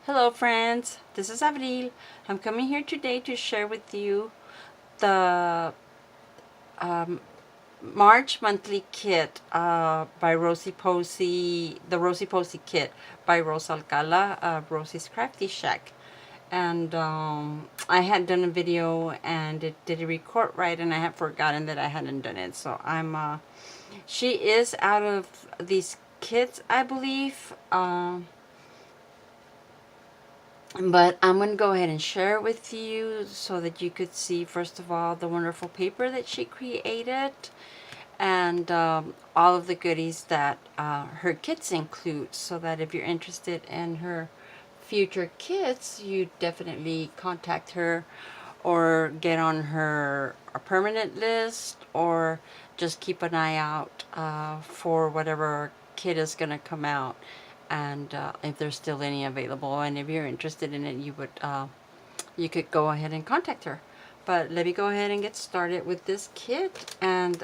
Hello friends, this is Avril. I'm coming here today to share with you the March monthly kit by Posie, the Posie kit by Rose Alcala, Rosie's Crafty Shack. And I had done a video and it didn't record right, and I had forgotten that I hadn't done it. So she is out of these kits, I believe. But I'm going to go ahead and share it with you so that you could see, first of all, the wonderful paper that she created and all of the goodies that her kits include, so that if you're interested in her future kits, you definitely contact her or get on her permanent list, or just keep an eye out for whatever kit is going to come out, and if there's still any available, and if you're interested in it, you could go ahead and contact her. But let me go ahead and get started with this kit. And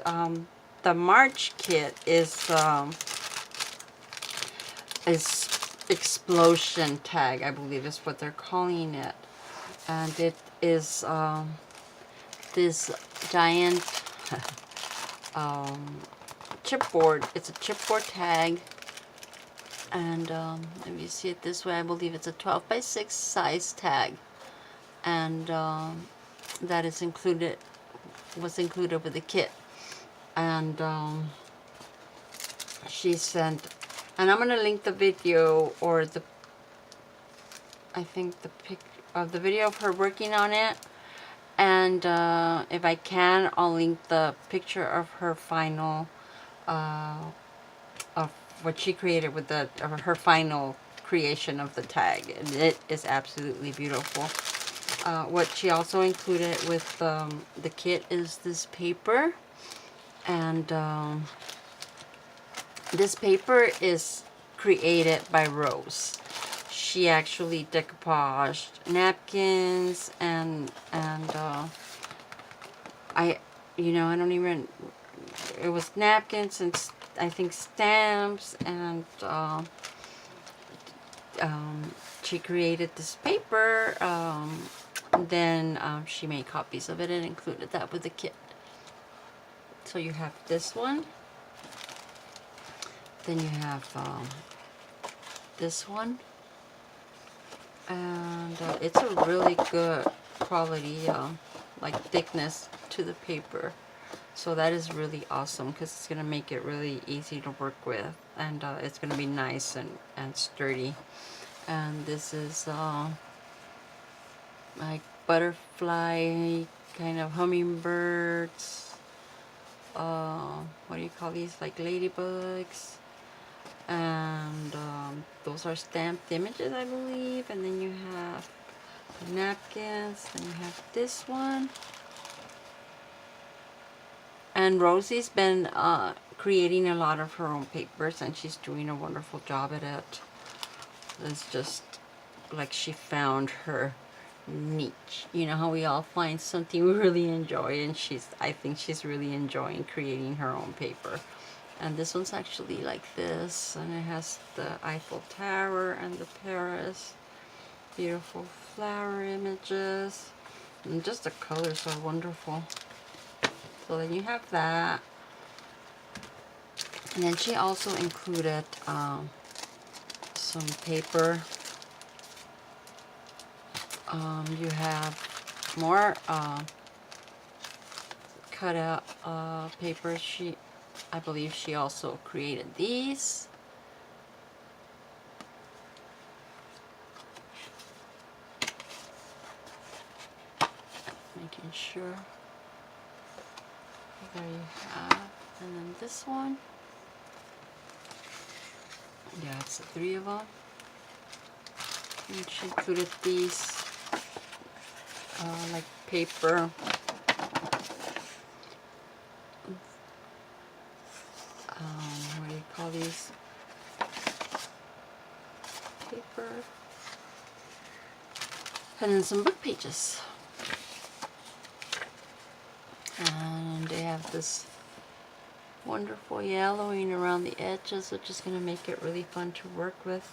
the March kit is explosion tag, I believe is what they're calling it, and it is this giant chipboard. It's a chipboard tag, and let me see it this way. I believe it's a 12 by 6 size tag, and that is was included with the kit. And she sent, and I'm gonna link the video, or I think the pic of the video of her working on it, and if I can, I'll link the picture of her final of what she created with her final creation of the tag, and it is absolutely beautiful. What she also included with the kit is this paper, and this paper is created by Rose. She actually decoupaged napkins and I don't even, it was napkins and I think stamps, and she created this paper. Then she made copies of it and included that with the kit. So you have this one, then you have this one, and it's a really good quality, like thickness to the paper. So that is really awesome, because it's going to make it really easy to work with, and it's going to be nice and sturdy. And this is like butterfly, kind of hummingbirds, what do you call these, like ladybugs, and those are stamped images, I believe. And then you have the napkins, then you have this one. And Rosie's been creating a lot of her own papers, and she's doing a wonderful job at it. It's just like she found her niche. You know how we all find something we really enjoy, and I think she's really enjoying creating her own paper. And this one's actually like this, and it has the Eiffel Tower and the Paris. Beautiful flower images, and just the colors are wonderful. So then you have that, and then she also included some paper. You have more cut out paper. I believe she also created these. Making sure. There you have, and then this one. Yeah, it's the 3 of them. And she included these like paper. What do you call these? Paper. And then some book pages. And they have this wonderful yellowing around the edges, which is going to make it really fun to work with.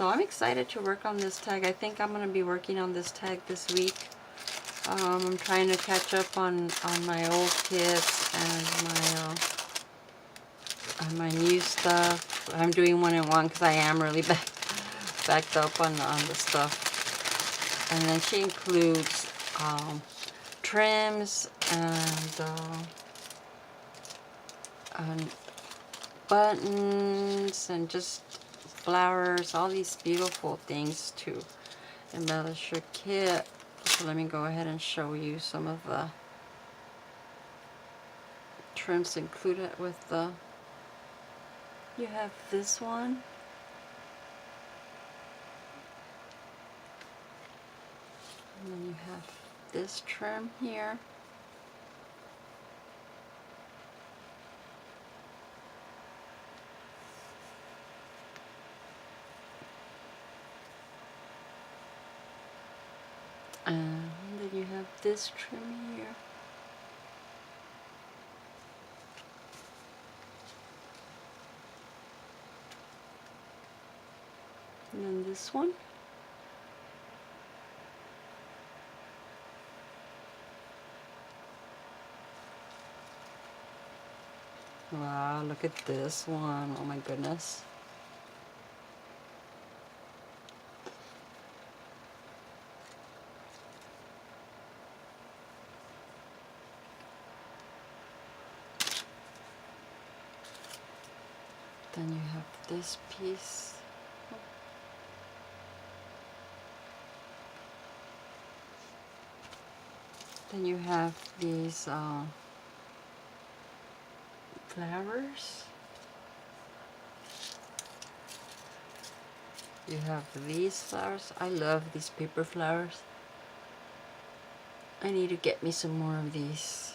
So I'm excited to work on this tag. I think I'm going to be working on this tag this week. I'm trying to catch up on my old kits and my new stuff. I'm doing one in one because I am really backed up on the stuff. And then she includes trims and buttons and just flowers, all these beautiful things to embellish your kit. So let me go ahead and show you some of the trims included with the, you have this one, and then you have this trim here. And then you have this trim here. And then this one. Wow, look at this one. Oh my goodness. Then you have this piece. Then you have these flowers. You have these flowers. I love these paper flowers. I need to get me some more of these.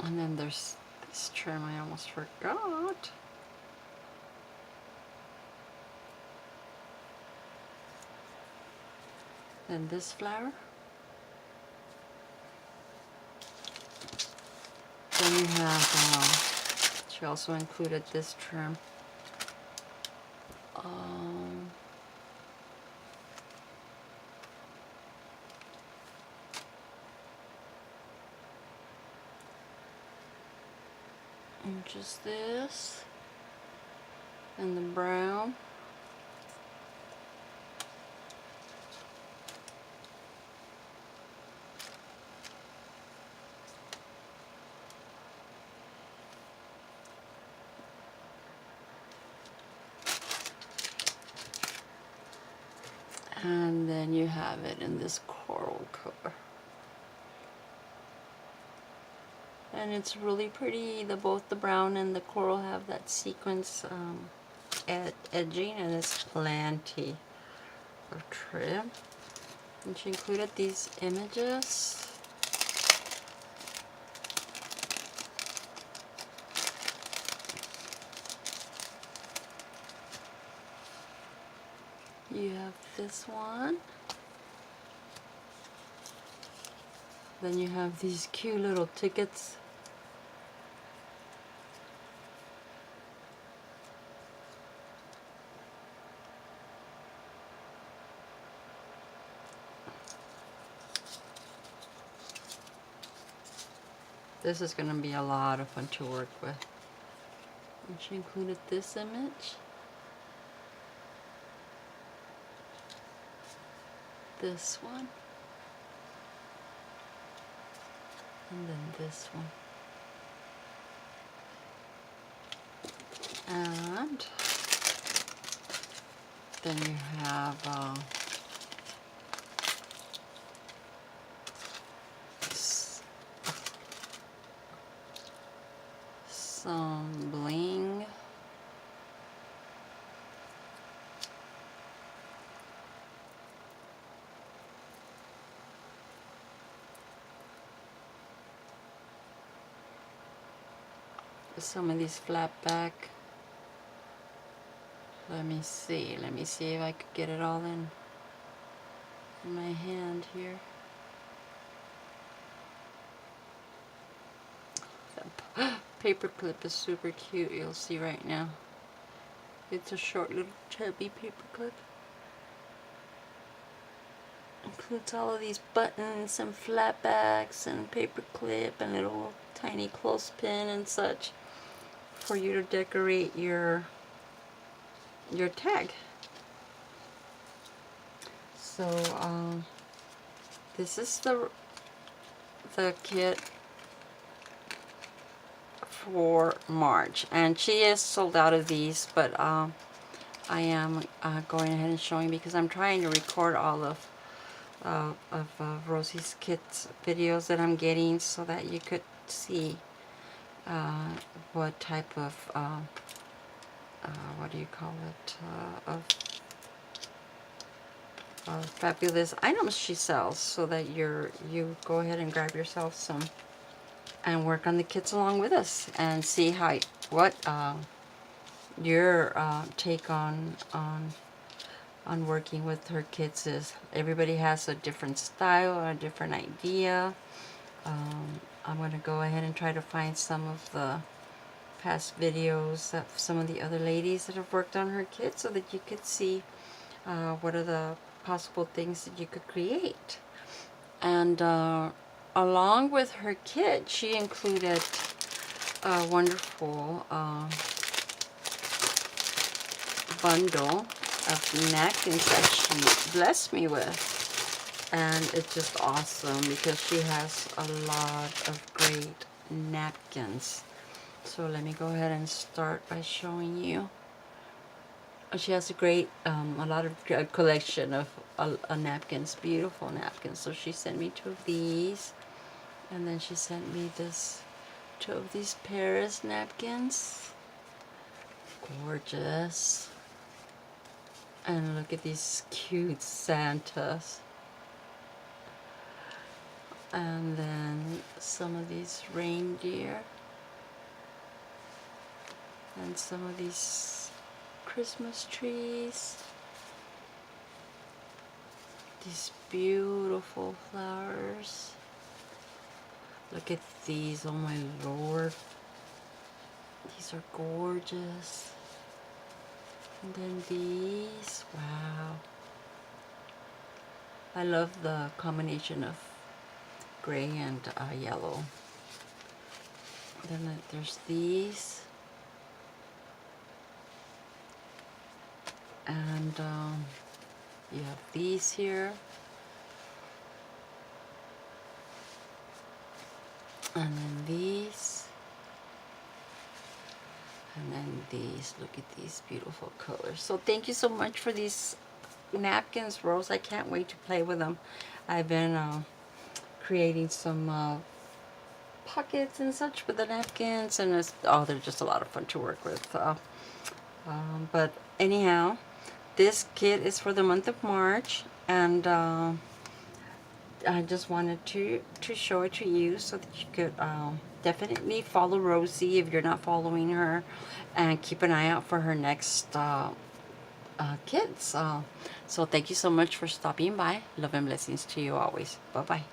And then there's this trim I almost forgot. Then this flower. Then you have, she also included this trim. And just this. And the brown. And then you have it in this coral color. And it's really pretty. Both the brown and the coral have that sequence edging, and it's plenty of trim. And she included these images. You have this one. Then you have these cute little tickets. This is going to be a lot of fun to work with. And she included this image. This one. And then this one. And then you have some bling. Some of these flat back. Let me see if I could get it all in my hand here. The paper clip is super cute, you'll see right now. It's a short little chubby paper clip. Includes all of these buttons and flat backs and paper clip and little tiny clothespin and such for you to decorate your tag. So this is the kit for March, and she is sold out of these, but I am going ahead and showing because I'm trying to record all of Rosie's kits videos that I'm getting so that you could see what type of what do you call it, of fabulous items she sells, so that you go ahead and grab yourself some and work on the kits along with us and see what your take on working with her kits is. Everybody has a different style or a different idea. I'm going to go ahead and try to find some of the past videos of some of the other ladies that have worked on her kit so that you could see what are the possible things that you could create. And along with her kit, she included a wonderful bundle of napkins that she blessed me with. And it's just awesome because she has a lot of great napkins. So let me go ahead and start by showing you. She has a great, a lot of collection of napkins, beautiful napkins. So she sent me 2 of these, and then she sent me 2 of these Paris napkins. Gorgeous. And look at these cute Santas. And then some of these reindeer. And some of these Christmas trees. These beautiful flowers. Look at these, oh my lord. These are gorgeous. And then these, wow. I love the combination of gray and yellow. Then there's these. And you have these here. And then these. And then these. Look at these beautiful colors. So thank you so much for these napkins, Rose. I can't wait to play with them. I've been creating some pockets and such with the napkins, and they're just a lot of fun to work with. But anyhow, this kit is for the month of March, and I just wanted to show it to you so that you could definitely follow Rosie if you're not following her, and keep an eye out for her next kits. So thank you so much for stopping by. Love and blessings to you always. Bye-bye.